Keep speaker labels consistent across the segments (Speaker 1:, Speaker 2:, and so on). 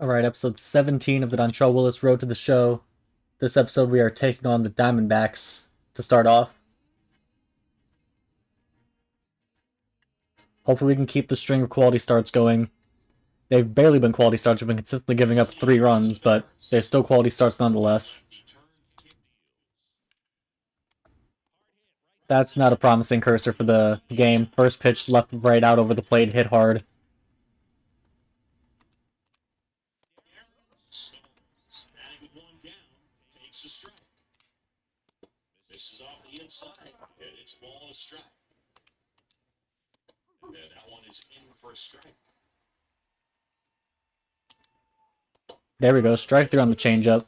Speaker 1: Alright, episode 17 of the Dontrelle Willis Road to the Show. This episode we are taking on the Diamondbacks to start off. Hopefully we can keep the string of quality starts going. They've barely been quality starts, we've been consistently giving up 3 runs, but they're still quality starts nonetheless. That's not a promising cursor for the game. First pitch left right out over the plate, hit hard.
Speaker 2: Misses off the inside, and it's ball and a strike. And that one is in for a strike.
Speaker 1: There we go, strike 3 on the changeup.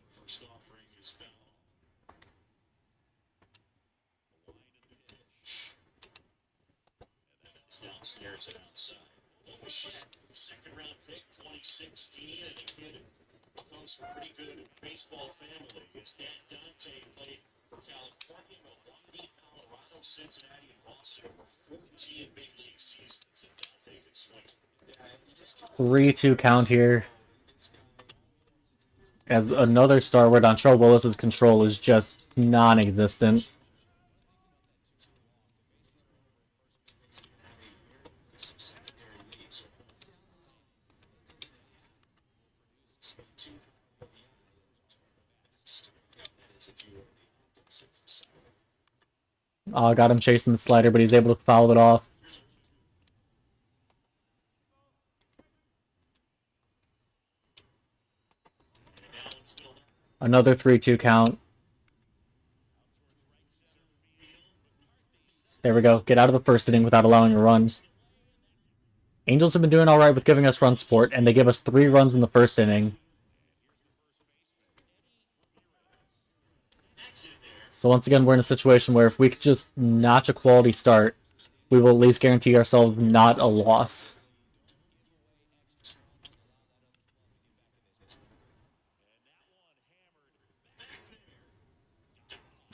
Speaker 2: First offering is foul. And that's downstairs and outside. Second round pick, 2016, and a kid comes from pretty good baseball family. His dad, Dante, played for California, Milwaukee, Colorado, Cincinnati, and Boston over 14 big league seasons. And Dante could swing.
Speaker 1: 3-2 count here. As another start where Dontrelle Willis' control is just non-existent. Got him chasing the slider, but he's able to foul it off. Another 3-2 count. There we go. Get out of the first inning without allowing a run. Angels have been doing alright with giving us run support, and they give us 3 runs in the first inning. So once again, we're in a situation where if we could just notch a quality start, we will at least guarantee ourselves not a loss.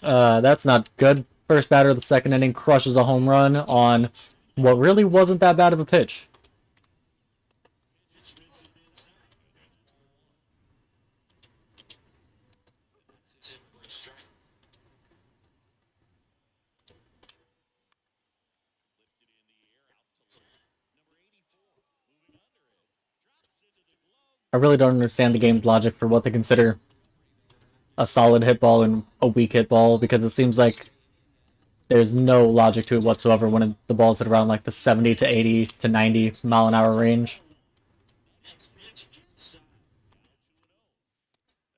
Speaker 1: That's not good. First batter of the second inning crushes a home run on what really wasn't that bad of a pitch. I really don't understand the game's logic for what they consider a solid hit ball and a weak hit ball, because it seems like there's no logic to it whatsoever when the ball's at around like the 70 to 80 to 90 mile an hour range.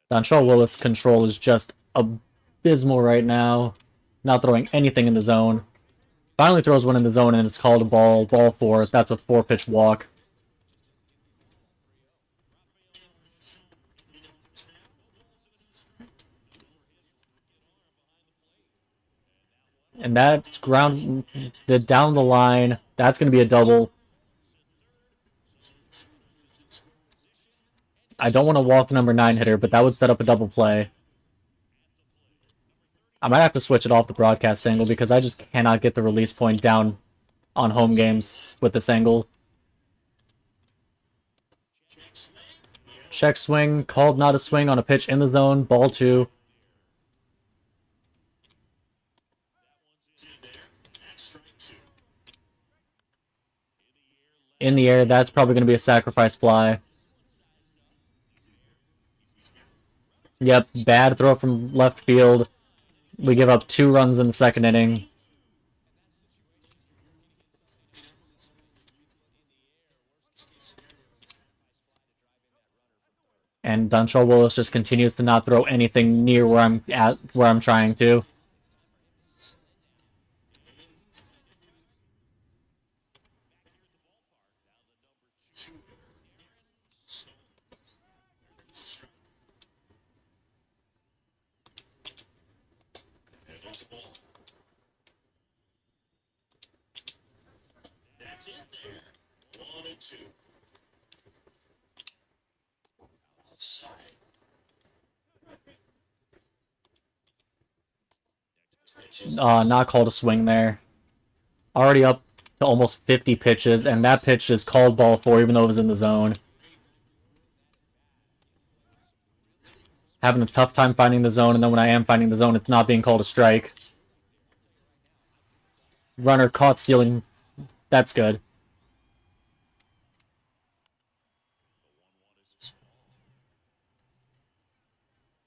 Speaker 1: Dontrelle Willis' control is just abysmal right now. Not throwing anything in the zone. Finally throws one in the zone and it's called a ball. Ball 4. That's a 4-pitch walk. And that's grounded down the line. That's going to be a double. I don't want to walk the number 9 hitter, but that would set up a double play. I might have to switch it off the broadcast angle because I just cannot get the release point down on home games with this angle. Check swing, called not a swing on a pitch in the zone, ball 2. In the air, that's probably going to be a sacrifice fly. Yep, bad throw from left field. We give up 2 runs in the second inning. And Dontrelle Willis just continues to not throw anything near where I'm trying to.
Speaker 2: That's in there. 1 and 2. Outside.
Speaker 1: Not called a swing there. Already up to almost 50 pitches, and that pitch is called ball 4 even though it was in the zone. Having a tough time finding the zone, and then when I am finding the zone, it's not being called a strike. Runner caught stealing. That's good.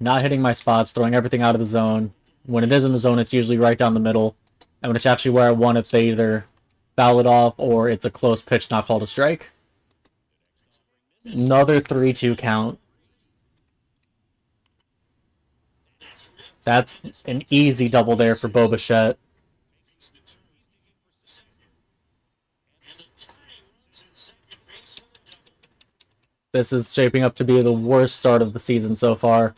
Speaker 1: Not hitting my spots, throwing everything out of the zone. When it is in the zone, it's usually right down the middle. And when it's actually where I want it, they either foul it off or it's a close pitch not called a strike. Another 3-2 count. That's an easy double there for Bo Bichette. This is shaping up to be the worst start of the season so far.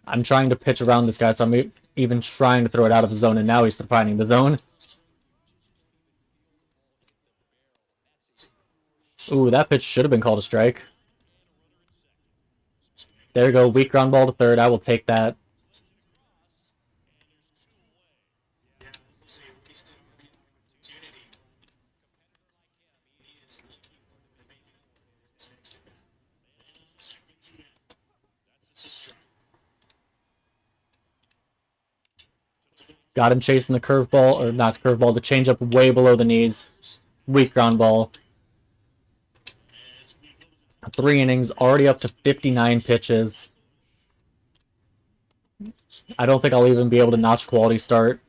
Speaker 1: I'm trying to pitch around this guy, so I'm even trying to throw it out of the zone, and now he's finding the zone. Ooh, that pitch should have been called a strike. There we go, weak ground ball to third. I will take that. Got him chasing the curveball, or not curveball, the changeup way below the knees. Weak ground ball. 3 innings, already up to 59 pitches. I don't think I'll even be able to notch quality start.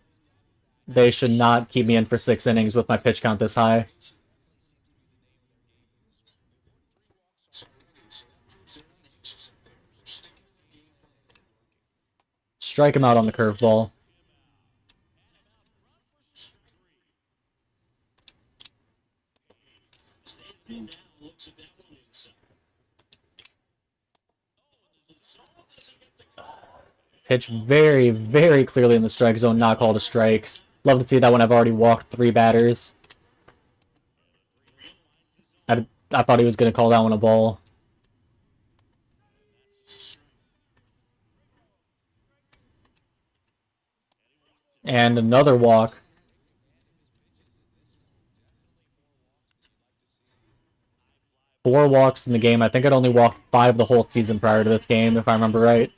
Speaker 1: They should not keep me in for 6 innings with my pitch count this high. Strike him out on the curveball. Pitch very, very clearly in the strike zone, not called a strike. Love to see that when I've already walked 3 batters. I thought he was going to call that one a ball. And another walk. Four walks in the game. I think I'd only walked 5 the whole season prior to this game, if I remember right.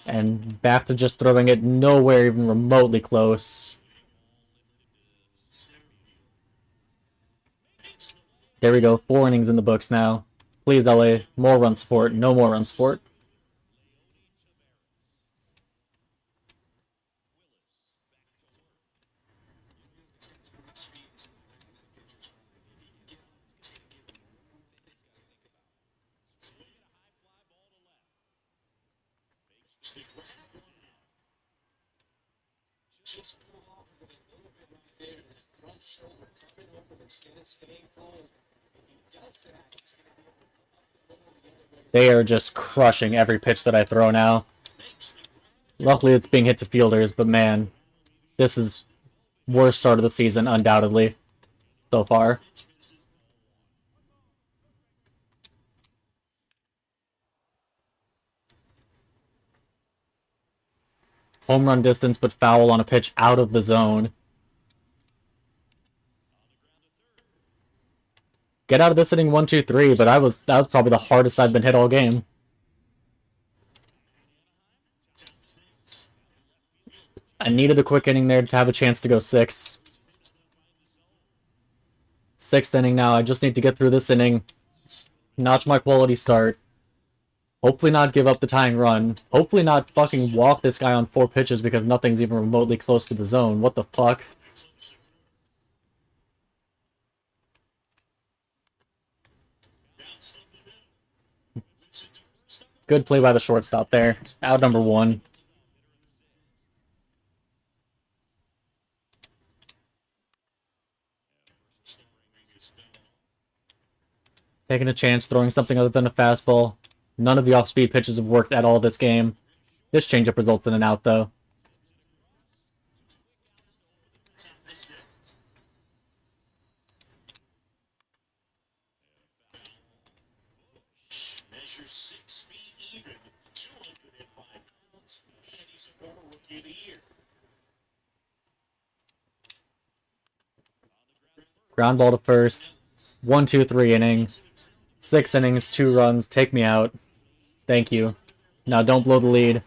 Speaker 1: And back to just throwing it nowhere even remotely close. There we go. 4 innings in the books now. Please, LA. More run support. No more run support. They are just crushing every pitch that I throw now. Luckily, it's being hit to fielders, but man, this is worst start of the season, undoubtedly, so far. Home run distance, but foul on a pitch out of the zone. Get out of this inning 1-2-3, but that was probably the hardest I've been hit all game. I needed a quick inning there to have a chance to go 6. 6th inning now. I just need to get through this inning. Notch my quality start. Hopefully not give up the tying run. Hopefully not fucking walk this guy on 4 pitches because nothing's even remotely close to the zone. What the fuck? Good play by the shortstop there. Out number 1. Taking a chance, throwing something other than a fastball. None of the off-speed pitches have worked at all this game. This changeup results in an out, though.
Speaker 2: pitcher, 6 feet even, 205 pounds, and he's a former Rookie of the Year.
Speaker 1: Ground ball to first. 1-2-3 inning. 6 innings, 2 runs. Take me out. Thank you. Now don't blow the lead.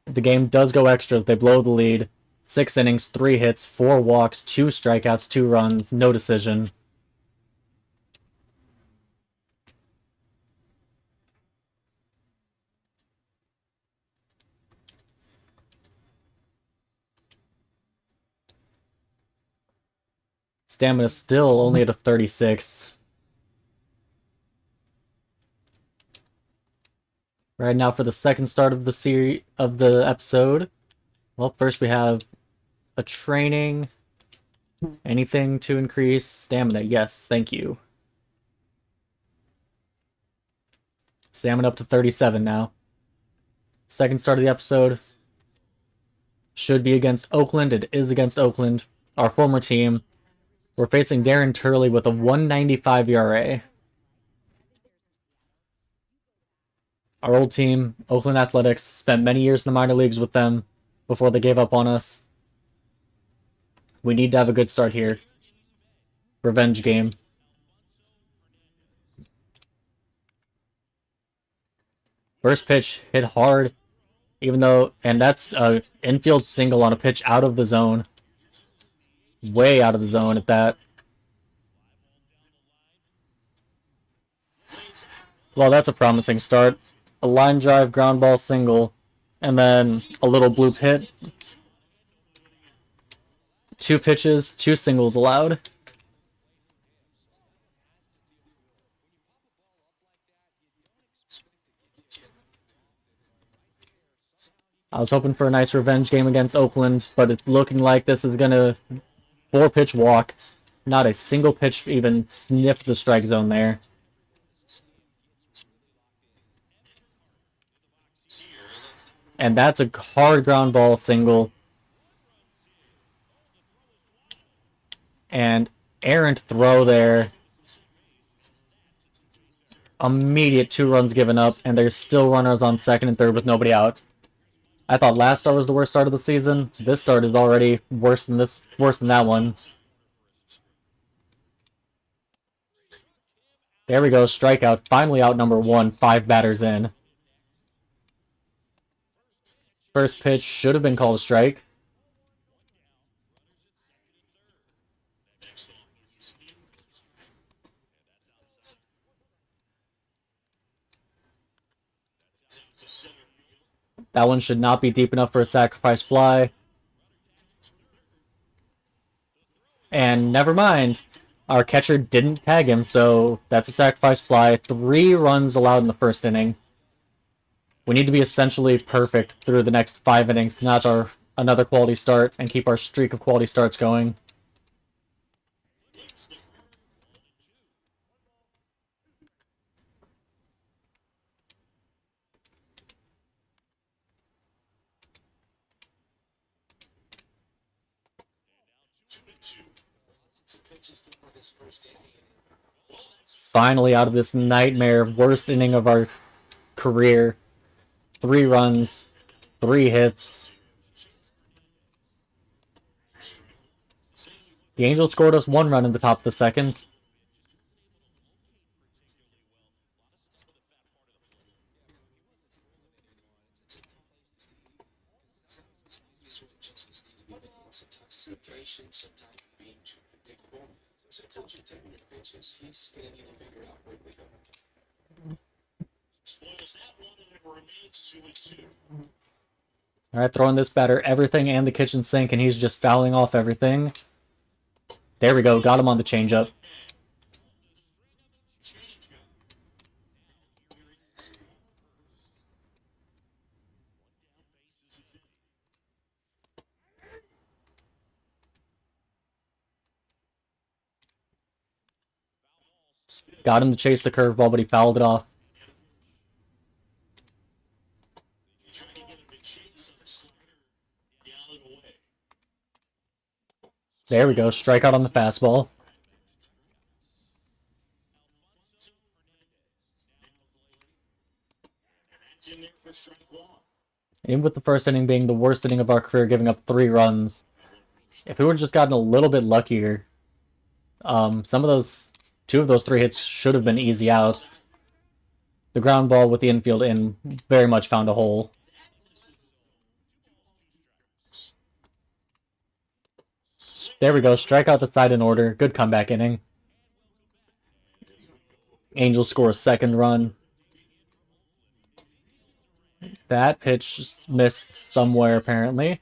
Speaker 1: The game does go extras. They blow the lead. 6 innings, 3 hits, 4 walks, 2 strikeouts, 2 runs, no decision. Stamina still only at a 36. Right now for the second start of the episode. Well, first we have a training. Anything to increase stamina? Yes, thank you. Stamina up to 37 now. Second start of the episode should be against Oakland. It is against Oakland, our former team. We're facing Darren Turley with a 1.95 ERA. Our old team, Oakland Athletics, spent many years in the minor leagues with them before they gave up on us. We need to have a good start here. Revenge game. First pitch hit hard, even though, and that's an infield single on a pitch out of the zone. Way out of the zone at that. Well, that's a promising start. A line drive, ground ball single, and then a little bloop hit. 2 pitches, 2 singles allowed. I was hoping for a nice revenge game against Oakland, but it's looking like this is gonna 4-pitch walk. Not a single pitch even sniffed the strike zone there. And that's a hard ground ball single. And errant throw there. Immediate 2 runs given up, and there's still runners on second and third with nobody out. I thought last start was the worst start of the season. This start is already worse than that one. There we go, strikeout. Finally out number 1, 5 batters in. First pitch should have been called a strike. That one should not be deep enough for a sacrifice fly. And never mind. Our catcher didn't tag him, so that's a sacrifice fly. 3 runs allowed in the first inning. We need to be essentially perfect through the next 5 innings to notch another quality start and keep our streak of quality starts going. Finally out of this nightmare, worst inning of our career. 3 runs, 3 hits. The Angels scored us 1 run in the top of the second. Alright, throwing this batter everything and the kitchen sink, and he's just fouling off everything. There we go, got him on the changeup. Got him to chase the curveball, but he fouled it off. There we go, strikeout on the fastball.
Speaker 2: for strike one.
Speaker 1: Even with the first inning being the worst inning of our career, giving up 3 runs, if we would have just gotten a little bit luckier, some of those, 2 of those 3 hits should have been easy outs. The ground ball with the infield in very much found a hole. There we go, strike out the side in order. Good comeback inning. Angels score a second run. That pitch missed somewhere, apparently.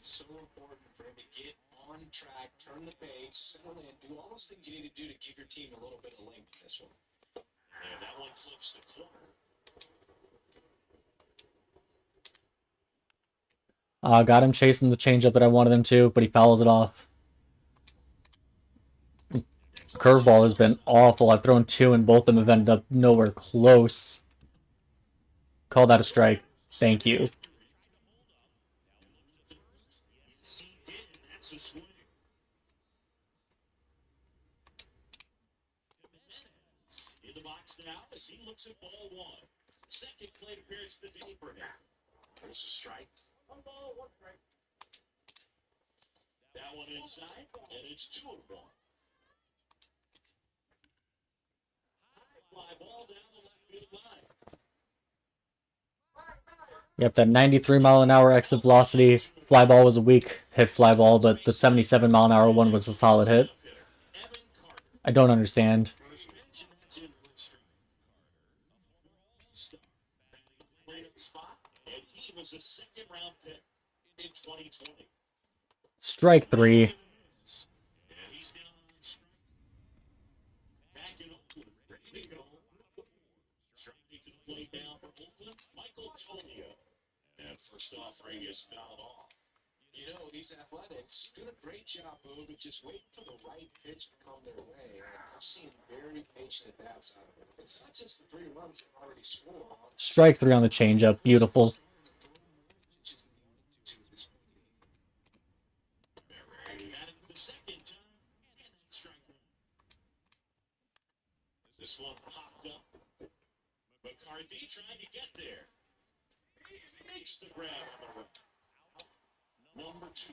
Speaker 2: So important for him to get on track, turn the page, settle in, do all those things you need to do to give your team a little bit of length in this one. And that one clips the corner.
Speaker 1: Got him chasing the changeup that I wanted him to, but he fouls it off. Curveball has been awful. I've thrown 2 and both of them have ended up nowhere close. Call that a strike. Thank you.
Speaker 2: That's a swing. In the box now as he looks at ball 1. Second plate appearance of the day for him. There's a strike. 1 ball, 1 strike. That one inside, and it's 2-1. Fly ball down the left field line.
Speaker 1: Yep, that 93-mile-an-hour exit velocity fly ball was a weak hit fly ball, but the 77-mile-an-hour one was a solid hit. I don't understand.
Speaker 2: And he was a second-round pick in 2020.
Speaker 1: Strike 3.
Speaker 2: And he's down on strike. Back in Oakland, ready to go. Striking to the plate down for Oakland, Michael Tolia. And first offering is fouled off. You know, these Athletics doing a great job, Boo, but just waiting for the right pitch to come their way. And I'm seeing very patient at bats out of it. It's not just the 3 runs they've already scored.
Speaker 1: Strike 3 on the changeup. Beautiful.
Speaker 2: This one popped up. McCarthy trying to get there. He makes the grab on the run. Number 2.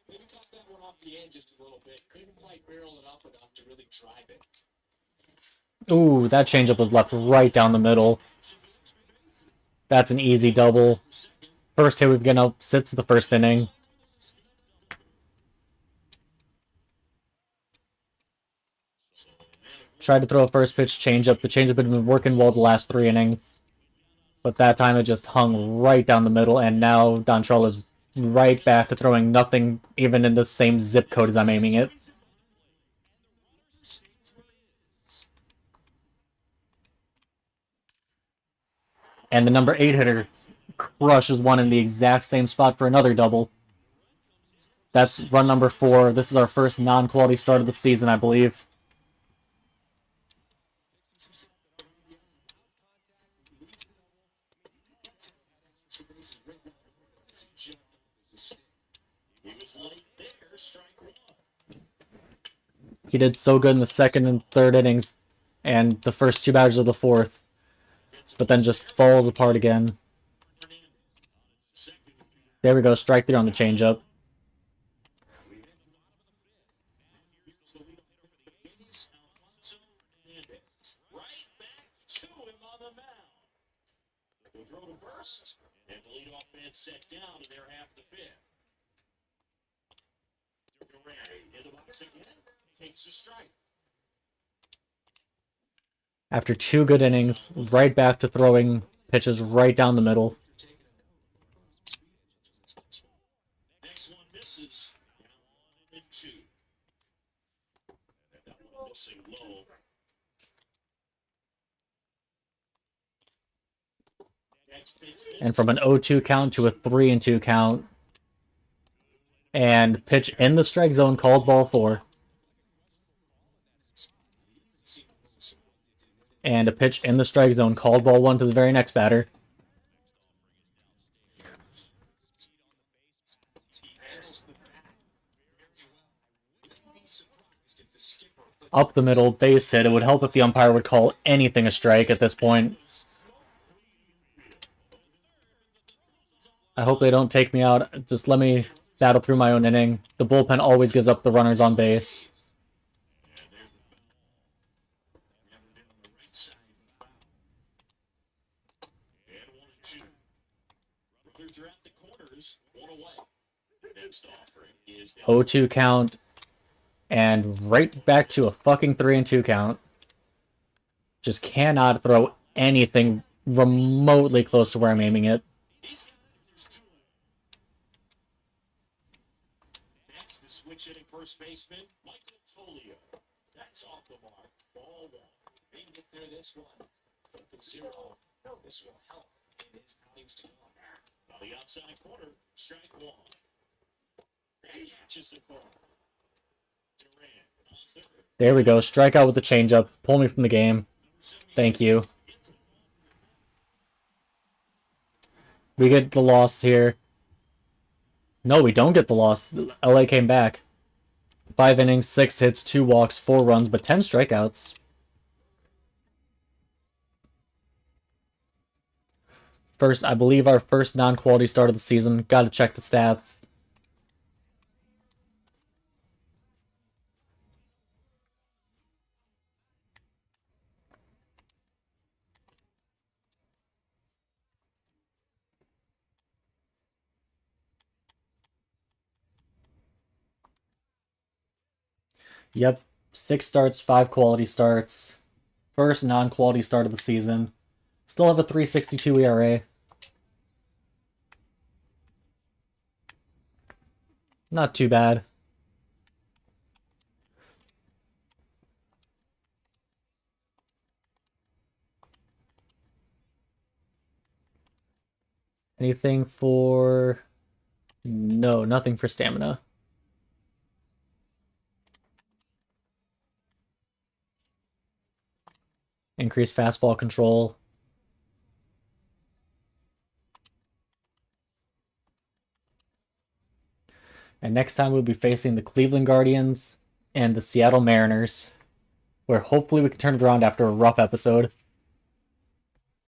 Speaker 2: Maybe got that one off the end just a little bit. Couldn't quite barrel it up enough to really drive it.
Speaker 1: Ooh, that changeup was left right down the middle. That's an easy double. First hit we've given up since the first inning. Tried to throw a first pitch changeup. The changeup had been working well the last 3 innings. But that time it just hung right down the middle, and now Dontrelle is right back to throwing nothing even in the same zip code as I'm aiming it. And the number 8 hitter crushes one in the exact same spot for another double. That's run number 4. This is our first non-quality start of the season, I believe. He did so good in the second and third innings and the first 2 batters of the fourth, but then just falls apart again. There we go, strike 3 on the changeup.
Speaker 2: Right back to him on the mound. We'll throw to first, and the leadoff man set down in their half of the 5th. In the box again, takes a strike.
Speaker 1: After 2 good innings, right back to throwing pitches right down the middle.
Speaker 2: Next one misses. 1-2. That one missing low.
Speaker 1: And from an 0-2 count to a 3-2 count. And pitch in the strike zone, called ball 4. And a pitch in the strike zone, called ball 1 to the very next batter. Up the middle, base hit. It would help if the umpire would call anything a strike at this point. I hope they don't take me out. Just let me battle through my own inning. The bullpen always gives up the runners on base.
Speaker 2: They're at the corners, 1 away. Next offering is
Speaker 1: 0-2 count. And right back to a fucking 3-2 count. Just cannot throw anything remotely close to where I'm aiming it.
Speaker 2: next the switch hitting first baseman, Michael Tolio. That's off the mark. Ball 1. They can get there this one. Flip it 0. This will help in his outings to come. On the outside corner, strike 1. And catches the corner. Durant on third.
Speaker 1: There we go. Strikeout with the changeup. Pull me from the game. Thank you. We get the loss here. No, we don't get the loss. LA came back. 5 innings, 6 hits, 2 walks, 4 runs, but 10 strikeouts. First, I believe our first non-quality start of the season. Gotta check the stats. Yep, 6 starts, 5 quality starts. First non-quality start of the season. Still have a 3.62 ERA. Not too bad. Anything for... No, nothing for stamina. Increase fastball control. And next time we'll be facing the Cleveland Guardians and the Seattle Mariners, where hopefully we can turn it around after a rough episode.